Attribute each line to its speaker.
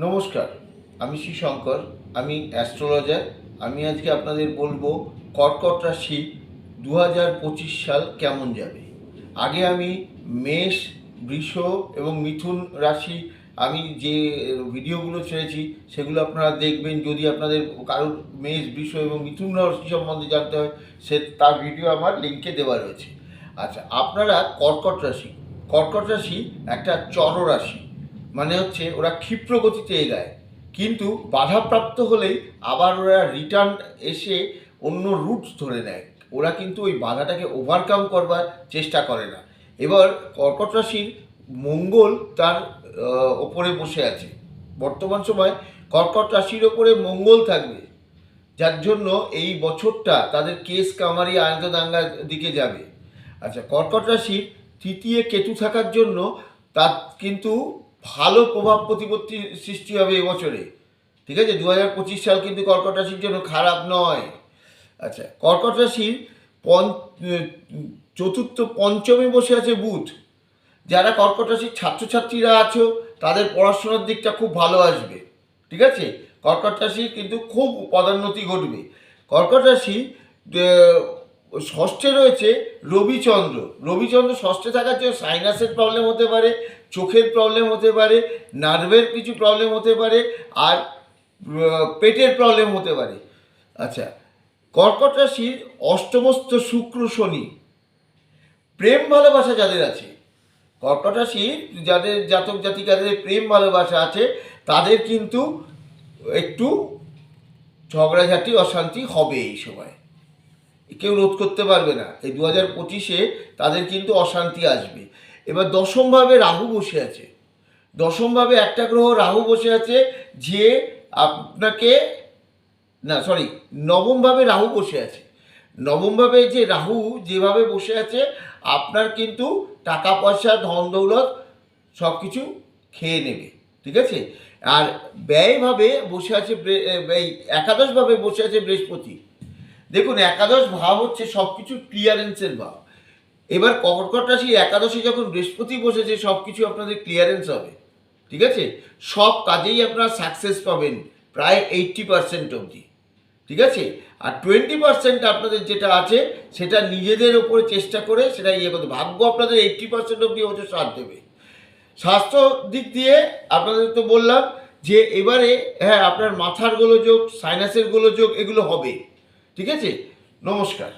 Speaker 1: নমস্কার, আমি শ্রী শঙ্কর। আমি অ্যাস্ট্রোলজার। আমি আজকে আপনাদের বলবো কর্কট রাশি 2025 সাল কেমন যাবে। আগে আমি মেষ, বৃষ এবং মিথুন রাশি আমি যে ভিডিওগুলো ছেড়েছি সেগুলো আপনারা দেখবেন। যদি আপনাদের কারোর মেষ, বৃষ এবং মিথুন রাশি সম্বন্ধে জানতে হয়, তার ভিডিও আমার লিঙ্কে দেওয়া রয়েছে। আচ্ছা, আপনারা কর্কট রাশি একটা চর রাশি, মানে হচ্ছে ওরা ক্ষিপ্র গতিতে এগায়, কিন্তু বাধাপ্রাপ্ত হলেই আবার ওরা রিটার্ন এসে অন্য রুট ধরে নেয়। ওরা কিন্তু ওই বাধাটাকে ওভারকাম করবার চেষ্টা করে না। এবার কর্কট রাশির মঙ্গল তার ওপরে বসে আছে। বর্তমান সময় কর্কট রাশির ওপরে মঙ্গল থাকবে, যার জন্য এই বছরটা তাদের কেস কামারি আয়ত দাঙ্গার দিকে যাবে। আচ্ছা, কর্কট রাশির তৃতীয় কেতু থাকার জন্য তার কিন্তু ভালো প্রভাব প্রতিপত্তি সৃষ্টি হবে এবছরে। ঠিক আছে, 2025 সাল কিন্তু কর্কট রাশির জন্য খারাপ নয়। আচ্ছা, কর্কট রাশির চতুর্থ পঞ্চমে বসে আছে বুধ। যারা কর্কট রাশির ছাত্রছাত্রীরা আছো তাদের পড়াশোনার দিকটা খুব ভালো আসবে। ঠিক আছে, কর্কট রাশির কিন্তু খুব পদোন্নতি ঘটবে। কর্কট রাশি ষষ্ঠে রয়েছে রবিচন্দ্র। রবিচন্দ্র ষষ্ঠে থাকার জন্য সাইনাসের প্রবলেম হতে পারে, চোখের প্রবলেম হতে পারে, নার্ভের কিছু প্রবলেম হতে পারে, আর পেটের প্রবলেম হতে পারে। আচ্ছা, কর্কট রাশির অষ্টমস্থ শুক্র শনি। প্রেম ভালোবাসা যাদের আছে, কর্কট রাশি যাদের জাতক জাতিকাদের প্রেম ভালোবাসা আছে, তাদের কিন্তু একটু ঝগড়াঝাটি অশান্তি হবে এই সময়। কেউ রোধ করতে পারবে না। এই 2025-এ তাদের কিন্তু অশান্তি আসবে। এবার দশমভাবে রাহু বসে আছে। দশমভাবে একটা গ্রহ রাহু বসে আছে, যে আপনাকে নবমভাবে রাহু বসে আছে। নবমভাবে যে রাহু যেভাবে বসে আছে, আপনার কিন্তু টাকা পয়সা, ধন দৌলত সব কিছু খেয়ে নেবে। ঠিক আছে, আর ব্যয়ভাবে বসে আছে, একাদশভাবে বসে আছে বৃহস্পতি। দেখুন, একাদশ ভাব হচ্ছে সব কিছু ক্লিয়ারেন্সের ভাব। এবার কর্কট রাশি একাদশে যখন বৃহস্পতি বসেছে, সব কিছু আপনাদের ক্লিয়ারেন্স হবে। ঠিক আছে, সব কাজেই আপনারা সাকসেস পাবেন প্রায় 80% অবধি। ঠিক আছে, আর 20% আপনাদের যেটা আছে সেটা নিজেদের ওপরে চেষ্টা করে সেটা করতে। ভাগ্য আপনাদের 80% অবধি ওদের সাথ দেবে। স্বাস্থ্য দিক দিয়ে আপনাদের তো বললাম যে এবারে হ্যাঁ, আপনার মাথার গোলযোগ, সাইনাসের গোলযোগ এগুলো হবে। ঠিক আছে, নমস্কার।